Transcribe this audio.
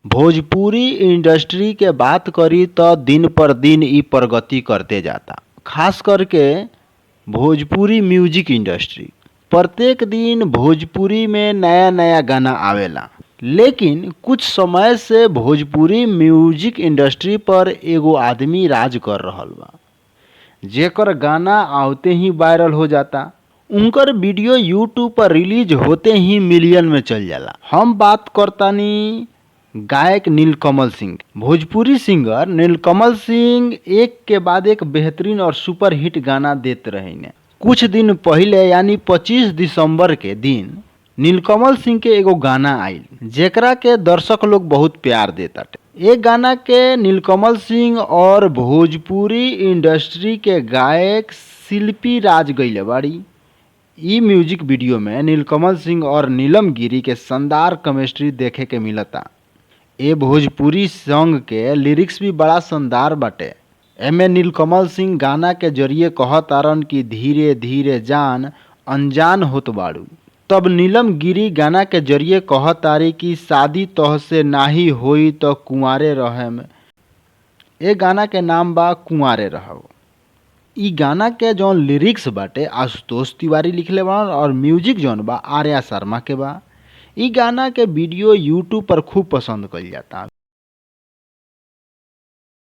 Bhojpuri industry के बात करी त दिन पर दिन इ प्रगति करते जाता। खास करके भोजपुरी म्यूजिक इंडस्ट्री प्रत्येक दिन भोजपुरी में नया नया गाना आवेला। लेकिन कुछ समय से भोजपुरी म्यूजिक इंडस्ट्री पर एगो आदमी राज कर रहल बा, जेकर गाना आवते ही वायरल हो जाता। उनकर वीडियो यूट्यूब पर रिलीज होते ही मिलियन में चल जाला। हम बात करतानी गायक नीलकमल सिंह। भोजपुरी सिंगर नीलकमल सिंह एक के बाद एक बेहतरीन और सुपर हिट गाना देते रहे ने। कुछ दिन पहले यानी 25 दिसंबर के दिन नीलकमल सिंह के एगो गाना आइल, जेकरा के दर्शक लोग बहुत प्यार देताटे। एक गाना के नीलकमल सिंह और भोजपुरी इंडस्ट्री के गायक शिल्पी राज गइले बाड़ी। ई म्यूजिक वीडियो में नीलकमल सिंह और नीलम गिरी के शानदार केमिस्ट्री देखे के मिलता। ए भोजपुरी सॉन्ग के लिरिक्स भी बड़ा शानदार बाटे। एमे नीलकमल सिंह गाना के जरिए कहतारन कि धीरे धीरे जान अनजान होत बाड़ू। तब नीलम गिरी गाना के जरिए कहतारी कि शादी तोहसे नाही होई तो कुंवारे रहेम। ए गाना के नाम बा कुंवारे रहब। ई गाना के जौन लिरिक्स बाटे आशुतोष तिवारी लिखले बाड़न और म्यूजिक जौन बा आर्या शर्मा के बा। ई गाना के वीडियो यूट्यूब पर खूब पसंद कइल जाता।